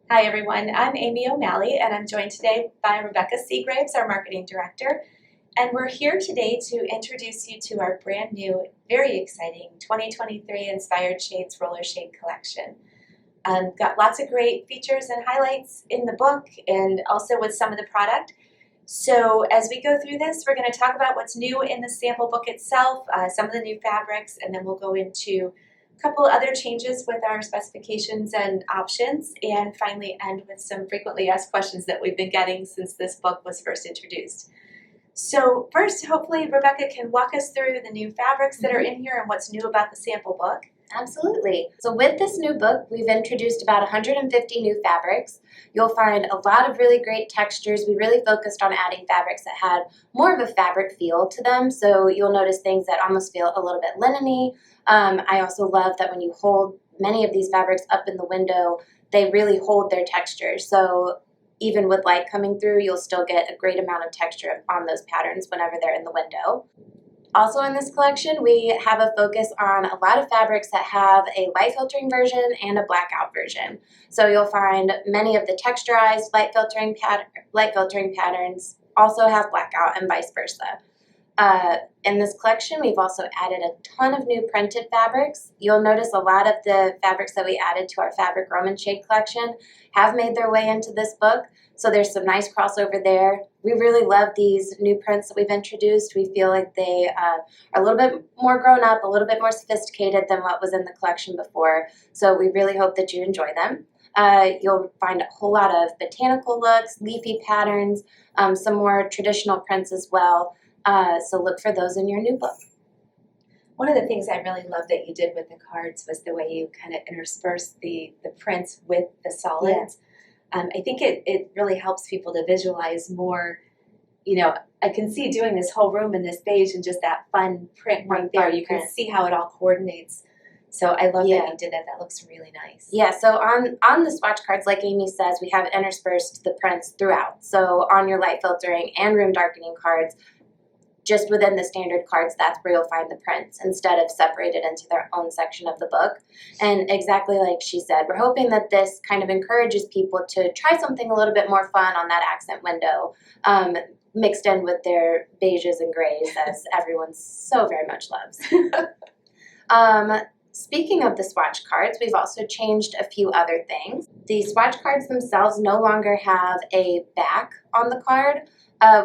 Hi everyone, I'm Amy O'Malley and I'm joined today by Rebecca Seagraves, our marketing director. And we're here today to introduce you to our brand new, very exciting 2023 Inspired Shades Roller Shade Collection. Got lots of great features and highlights in the book and also with some of the product. So as we go through this, we're going to talk about what's new in the sample book itself, some of the new fabrics, and then we'll go into a couple other changes with our specifications and options, and finally end with some frequently asked questions that we've been getting since this book was first introduced. So first, hopefully Rebecca can walk us through the new fabrics that are in here and what's new about the sample book. Absolutely. So with this new book, we've introduced about 150 new fabrics. You'll find a lot of really great textures. We really focused on adding fabrics that had more of a fabric feel to them. So you'll notice things that almost feel a little bit linen-y. I also love that when you hold many of these fabrics up in the window, they really hold their texture. So even with light coming through, you'll still get a great amount of texture on those patterns whenever they're in the window. Also in this collection, we have a focus on a lot of fabrics that have a light filtering version and a blackout version. So you'll find many of the texturized light filtering patterns also have blackout and vice versa. In this collection, we've also added a ton of new printed fabrics. You'll notice a lot of the fabrics that we added to our Fabric Roman Shade collection have made their way into this book. So there's some nice crossover there. We really love these new prints that we've introduced. We feel like they are a little bit more grown up, a little bit more sophisticated than what was in the collection before. So we really hope that you enjoy them. You'll find a whole lot of botanical looks, leafy patterns, some more traditional prints as well. So look for those in your new book. One of the things I really loved that you did with the cards was the way you kind of interspersed the prints with the solids. I think it really helps people to visualize more. You know, I can see doing this whole room in this beige and just that fun print right there. You can see how it all coordinates. So I love that you did that. That looks really nice. Yeah, so on the swatch cards, like Amy says, we have interspersed the prints throughout. So on your light filtering and room darkening cards, just within the standard cards, that's where you'll find the prints instead of separated into their own section of the book. And exactly like she said, we're hoping that this kind of encourages people to try something a little bit more fun on that accent window, mixed in with their beiges and grays, as everyone so very much loves. Speaking of the swatch cards, we've also changed a few other things. The swatch cards themselves no longer have a back on the card.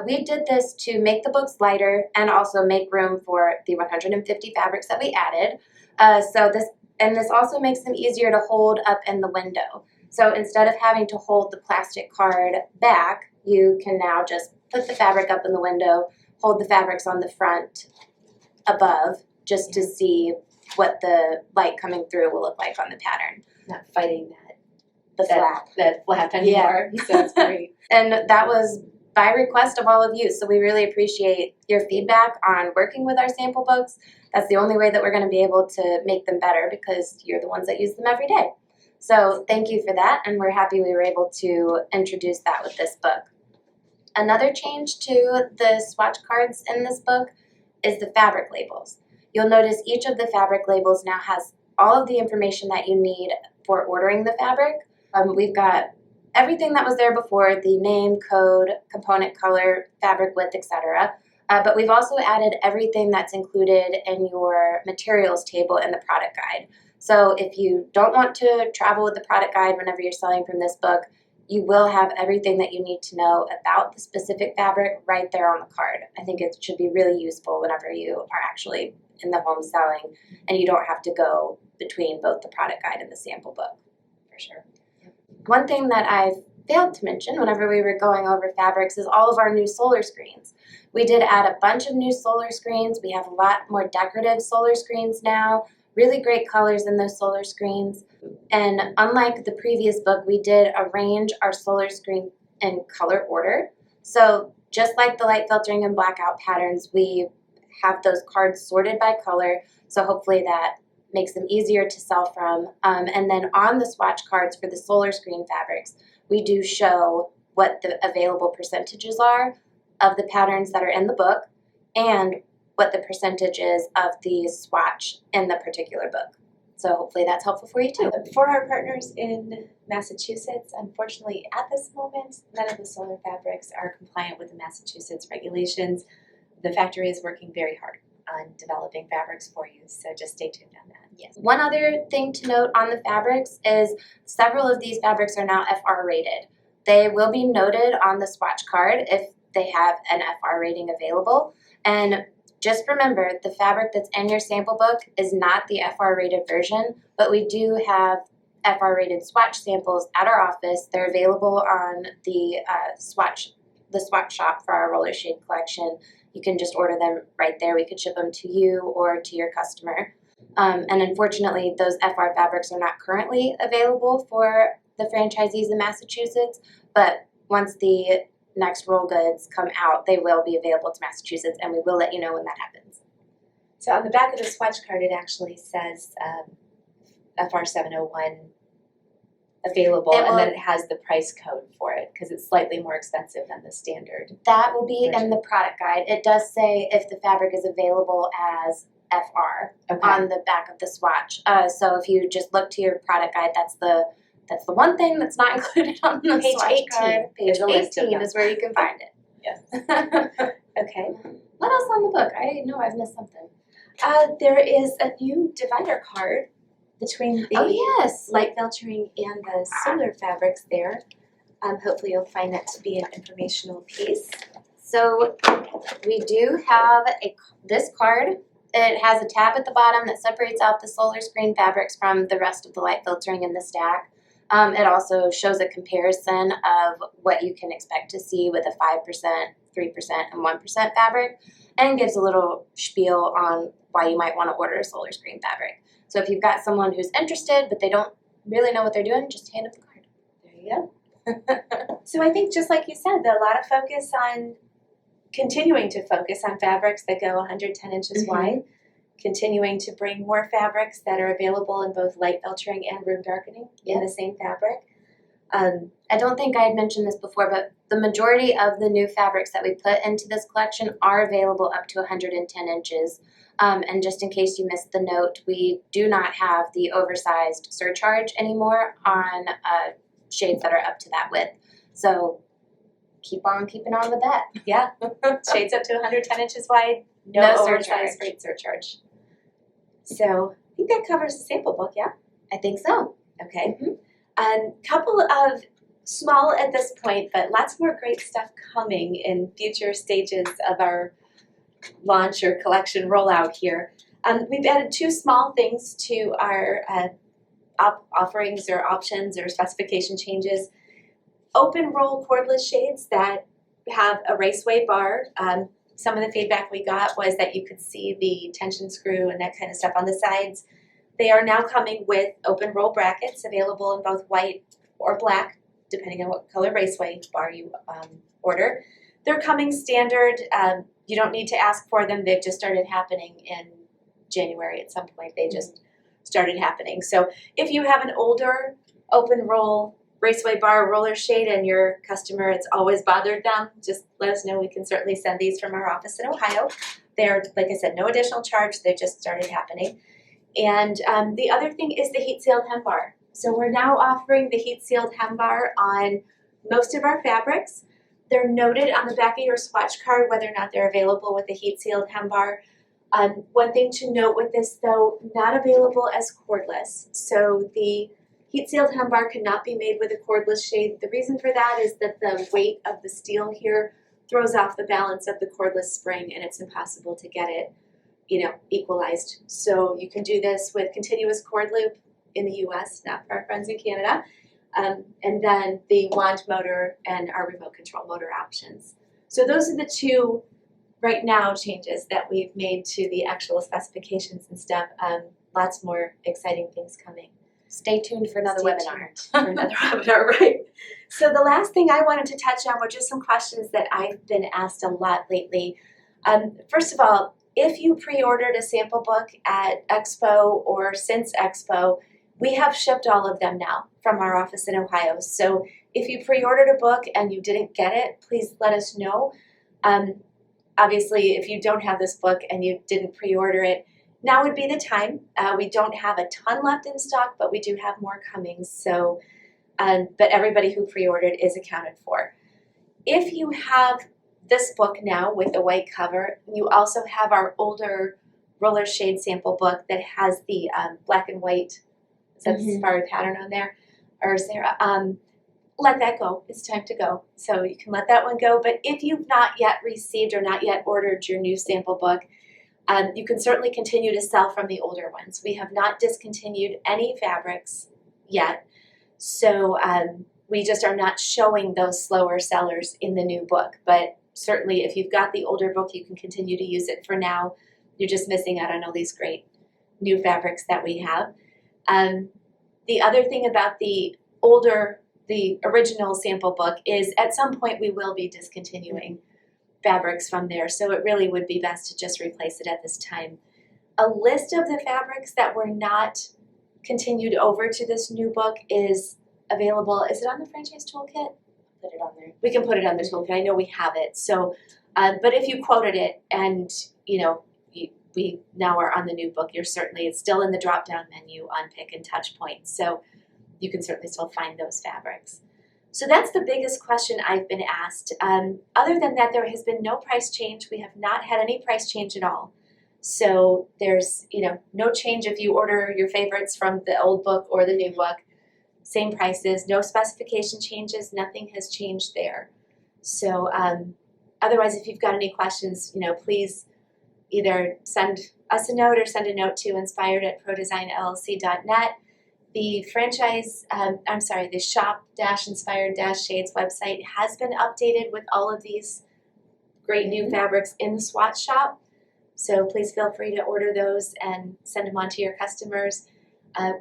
We did this to make the books lighter and also make room for the 150 fabrics that we added. This also makes them easier to hold up in the window. So instead of having to hold the plastic card back, you can now just put the fabric up in the window, hold the fabrics on the front above, just to see what the light coming through will look like on the pattern. Not fighting that flap anymore. Yeah. So it's great. And that was by request of all of you. So we really appreciate your feedback on working with our sample books. That's the only way that we're going to be able to make them better, because you're the ones that use them every day. So thank you for that, and we're happy we were able to introduce that with this book. Another change to the swatch cards in this book is the fabric labels. You'll notice each of the fabric labels now has all of the information that you need for ordering the fabric. We've got everything that was there before, the name, code, component color, fabric width, etc. But we've also added everything that's included in your materials table in the product guide. So if you don't want to travel with the product guide whenever you're selling from this book, you will have everything that you need to know about the specific fabric right there on the card. I think it should be really useful whenever you are actually in the home selling and you don't have to go between both the product guide and the sample book. For sure. One thing that I failed to mention whenever we were going over fabrics is all of our new solar screens. We did add a bunch of new solar screens. We have a lot more decorative solar screens now, really great colors in those solar screens. And unlike the previous book, we did arrange our solar screen in color order. So just like the light filtering and blackout patterns, we have those cards sorted by color. So hopefully that makes them easier to sell from. And then on the swatch cards for the solar screen fabrics, we do show what the available percentages are of the patterns that are in the book and what the percentage is of the swatch in the particular book. So hopefully that's helpful for you too. For our partners in Massachusetts, unfortunately at this moment, none of the solar fabrics are compliant with the Massachusetts regulations. The factory is working very hard on developing fabrics for you, so just stay tuned on that. Yes. One other thing to note on the fabrics is several of these fabrics are now FR rated. They will be noted on the Swatch Card if they have an FR rating available. And just remember, the fabric that's in your sample book is not the FR rated version, but we do have FR rated swatch samples at our office. They're available on the Swatch shop for our roller shade collection. You can just order them right there. We could ship them to you or to your customer. And unfortunately, those FR fabrics are not currently available for the franchisees in Massachusetts, but once the next roll goods come out, they will be available to Massachusetts, and we will let you know when that happens. So on the back of the Swatch Card, it actually says FR 701 available, and then it has the price code for it because it's slightly more expensive than the standard. That will be version. in the product guide. It does say if the fabric is available as FR on the back of the swatch. So if you just look to your product guide, that's the one thing that's not included on the Page Swatch 18. Card. Page 18 is where you can find it. Yes. Okay. What else on the book? I know I've missed something. There is a new divider card between the light filtering and the solar fabrics there. Hopefully you'll find that to be an informational piece. So we do have this card. It has a tab at the bottom that separates out the solar screen fabrics from the rest of the light filtering in the stack. It also shows a comparison of what you can expect to see with a 5%, 3%, and 1% fabric, and gives a little spiel on why you might want to order a solar screen fabric. So if you've got someone who's interested but they don't really know what they're doing, just hand up the card. There you go. So I think just like you said, a lot of focus on continuing to focus on fabrics that go 110 inches wide, continuing to bring more fabrics that are available in both light filtering and room darkening in the same fabric. I don't think I had mentioned this before, but the majority of the new fabrics that we put into this collection are available up to 110 inches. And just in case you missed the note, we do not have the oversized surcharge anymore on shades that are up to that width. So keep on keeping on with that. Yeah, shades up to 110 inches wide, no oversized freight surcharge. So I think that covers the sample book, yeah? I think so. Okay. A couple of small at this point, but lots more great stuff coming in future stages of our launch or collection rollout here. We've added two small things to our offerings or options or specification changes. Open roll cordless shades that have a Raceway bar. Some of the feedback we got was that you could see the tension screw and that kind of stuff on the sides. They are now coming with open roll brackets available in both white or black, depending on what color Raceway bar you order. They're coming standard. You don't need to ask for them. They've just started happening in January at some point. They just started happening. So if you have an older open roll Raceway bar roller shade and your customer, it's always bothered them, just let us know. We can certainly send these from our office in Ohio. They're, like I said, no additional charge. They just started happening. And the other thing is the heat-sealed hem bar. So we're now offering the heat-sealed hem bar on most of our fabrics. They're noted on the back of your swatch card whether or not they're available with the heat-sealed hem bar. One thing to note with this, though, not available as cordless. So the heat-sealed hem bar cannot be made with a cordless shade. The reason for that is that the weight of the steel here throws off the balance of the cordless spring, and it's impossible to get it, equalized. So you can do this with continuous cord loop in the US, not for our friends in Canada, and then the wand motor and our remote control motor options. So those are the two right now changes that we've made to the actual specifications and stuff. Lots more exciting things coming. Stay tuned for another webinar, right? So the last thing I wanted to touch on were just some questions that I've been asked a lot lately. First of all, if you pre-ordered a sample book at Expo or since Expo, we have shipped all of them now from our office in Ohio. So if you pre-ordered a book and you didn't get it, please let us know. Obviously, if you don't have this book and you didn't pre-order it, now would be the time. We don't have a ton left in stock, but we do have more coming. So, but everybody who pre-ordered is accounted for. If you have this book now with a white cover, you also have our older roller shade sample book that has the black and white inspired pattern on there. Or is there? Let that go. It's time to go. So you can let that one go. But if you've not yet received or not yet ordered your new sample book, you can certainly continue to sell from the older ones. We have not discontinued any fabrics yet. So we just are not showing those slower sellers in the new book. But certainly if you've got the older book, you can continue to use it for now. You're just missing out on all these great new fabrics that we have. The other thing about the original sample book is at some point we will be discontinuing fabrics from there, so it really would be best to just replace it at this time. A list of the fabrics that were not continued over to this new book is available. Is it on the franchise toolkit? Put it on there. We can put it on the toolkit. I know we have it. So, but if you quoted it and we now are on the new book, it's still in the drop-down menu on Pick and Touch Point. So you can certainly still find those fabrics. So that's the biggest question I've been asked. Other than that, there has been no price change. We have not had any price change at all. So there's no change if you order your favorites from the old book or the new book. Same prices, no specification changes, nothing has changed there. So otherwise, if you've got any questions, please either send us a note or send a note to inspired@prodesignllc.net. The the shop-inspired-shades website has been updated with all of these great new fabrics in the Swatch shop. So please feel free to order those and send them on to your customers.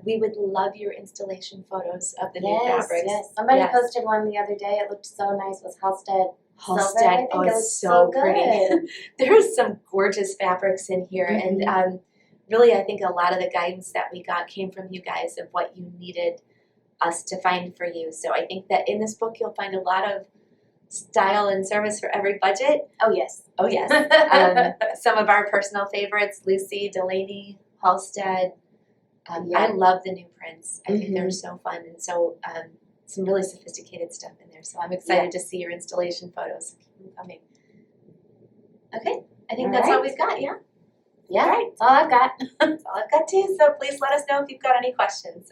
We would love your installation photos of the new fabrics. Yes, somebody posted one the other day. It looked so nice. It was Halstead. Halstead, oh, it's so pretty. There's some gorgeous fabrics in here, and really, I think a lot of the guidance that we got came from you guys of what you needed us to find for you. So I think that in this book, you'll find a lot of style and service for every budget. Oh, yes. Oh, yes. Some of our personal favorites, Lucy, Delaney, Halstead. I love the new prints. I think they're so fun, and so some really sophisticated stuff in there. So I'm excited to see your installation photos. Keep them coming. Okay, I think that's all we've got, yeah? Yeah, that's all I've got. That's all I've got too. So please let us know if you've got any questions.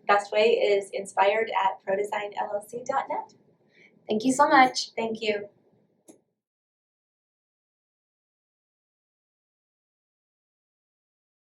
Best way is inspired@prodesignllc.net. Thank you so much. Thank you.